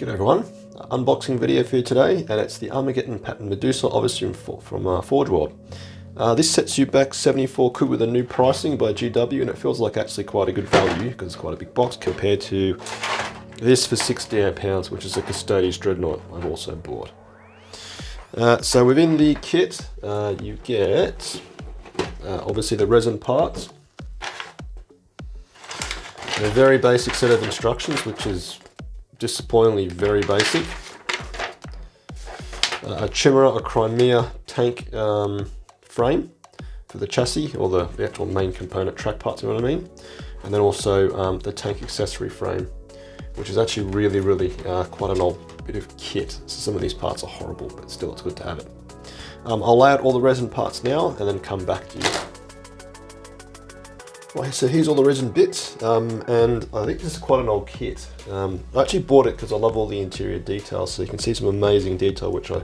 G'day everyone, unboxing video for you today, and it's the Armageddon pattern Medusa, obviously from Forgeworld. This sets you back 74 quid with a new pricing by GW, and it feels like actually quite a good value because it's quite a big box compared to this for £68, which is a Custodes Dreadnought I've also bought. So within the kit, you get obviously the resin parts, a very basic set of instructions, which is disappointingly very basic. A Chimera, a Crimea tank frame for the chassis, or the actual main component track parts, you know what I mean? And then also the tank accessory frame, which is actually really quite an old bit of kit. So some of these parts are horrible, but still it's good to have it. I'll lay out all the resin parts now and then come back to you. Right, so here's all the resin bits, and I think this is quite an old kit. I actually bought it because I love all the interior details, so you can see some amazing detail, which I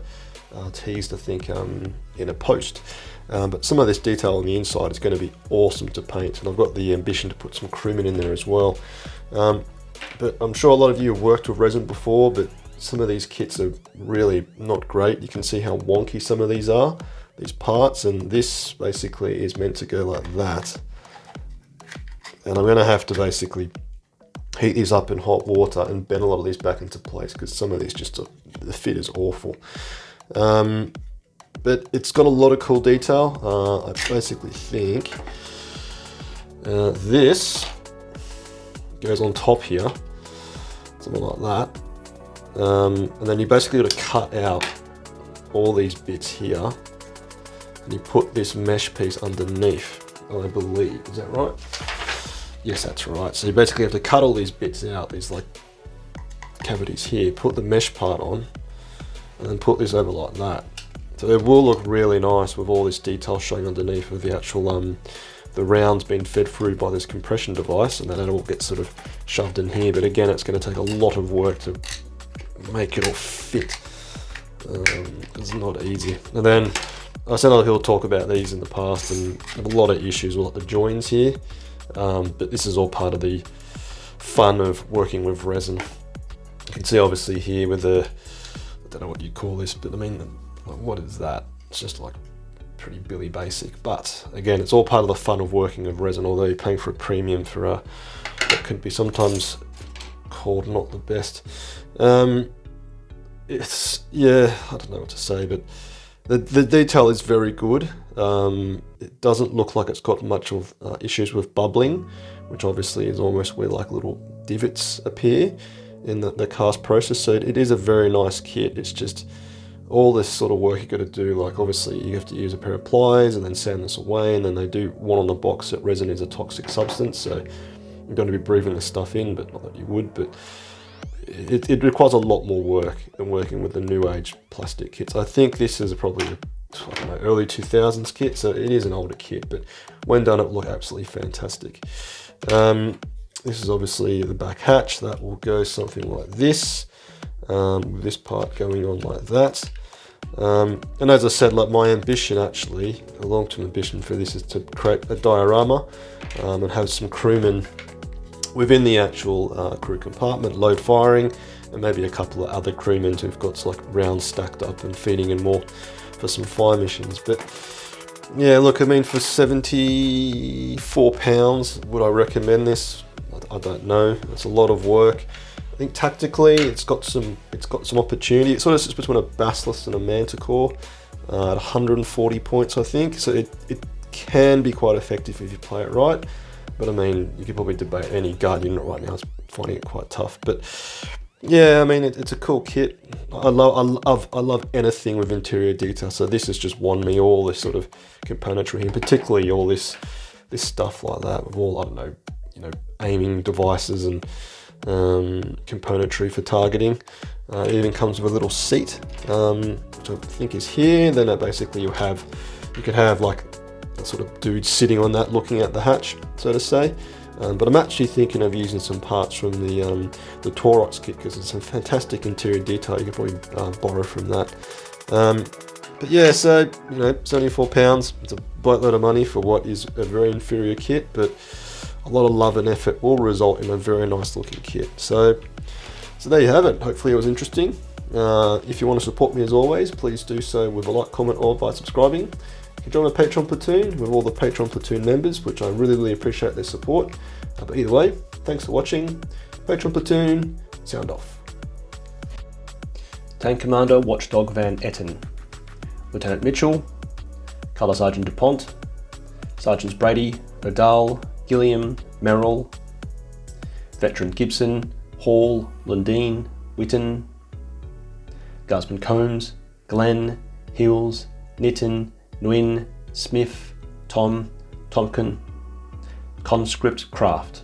teased, I think, in a post. But some of this detail on the inside is going to be awesome to paint, and I've got the ambition to put some crewmen in there as well. But I'm sure a lot of you have worked with resin before, but some of these kits are really not great. You can see how wonky some of these are, these parts, and this basically is meant to go like that. And I'm going to have to basically heat these up in hot water and bend a lot of these back into place because some of these just, the fit is awful. But it's got a lot of cool detail. I basically think this goes on top here, something like that. And then you basically got to cut out all these bits here and you put this mesh piece underneath, I believe. Is that right? Yes, that's right. So you basically have to cut all these bits out, these like cavities here, put the mesh part on, and then put this over like that. So it will look really nice with all this detail showing underneath of the actual, the rounds being fed through by this compression device, and then it all gets sort of shoved in here. But again, it's going to take a lot of work to make it all fit. It's not easy. And then I said I'll talk about these in the past, and a lot of issues with the joins here. But this is all part of the fun of working with resin. You can see obviously here with the, I don't know what you call this, but I mean, what is that? It's just like pretty Billy basic. But again, it's all part of the fun of working with resin, although you're paying for a premium for what can be sometimes called not the best. It's, yeah, I don't know what to say, but the detail is very good. It doesn't look like it's got much of issues with bubbling, which obviously is almost where like little divots appear in the cast process. So it is a very nice kit. It's just all this sort of work you got to do. Like obviously you have to use a pair of pliers and then sand this away, and then they do want on the box that resin is a toxic substance, so you're going to be breathing this stuff in, but not that you would, but it requires a lot more work than working with the new age plastic kits. I think this is probably a, I don't know, early 2000s kit, so it is an older kit, but when done it will look absolutely fantastic. This is obviously the back hatch. That will go something like this, with this part going on like that. And as I said, like my ambition, actually a long-term ambition for this, is to create a diorama and have some crewmen within the actual crew compartment, load firing, and maybe a couple of other crewmen who've got like rounds stacked up and feeding in more for some fire missions. But yeah, look, I mean, for £74, would I recommend this? I don't know. It's a lot of work. I think tactically, it's got some opportunity. It sort of sits between a Basilisk and a Manticore at 140 points, I think. So it can be quite effective if you play it right. But I mean, you could probably debate any Guardian right now is finding it quite tough. But yeah, I mean, it's a cool kit. I love anything with interior detail. So this has just won me, all this sort of componentry, and particularly all this stuff like that with all, I don't know, aiming devices and componentry for targeting. It even comes with a little seat, which I think is here. Then basically you could have like a sort of dude sitting on that, looking at the hatch, so to say. But I'm actually thinking of using some parts from the Taurox kit, because there's some fantastic interior detail you could probably borrow from that. But yeah, so £74, it's a boatload of money for what is a very inferior kit, but a lot of love and effort will result in a very nice looking kit. So So there you have it. Hopefully it was interesting. If you want to support me as always, please do so with a like, comment, or by subscribing. You can join my Patreon platoon with all the Patreon platoon members, which I really appreciate their support. But either way, thanks for watching. Patreon platoon, sound off. Tank Commander Watchdog Van Etten, Lieutenant Mitchell, Colour Sergeant DuPont, Sergeants Brady, O'Dell, Gilliam, Merrill, Veteran Gibson, Hall, Lundeen, WYTON, Guardsman Combs, Glenn, Hills, Nitton, Nguyen, Smith, Tom, Tompkin, Conscript Craft.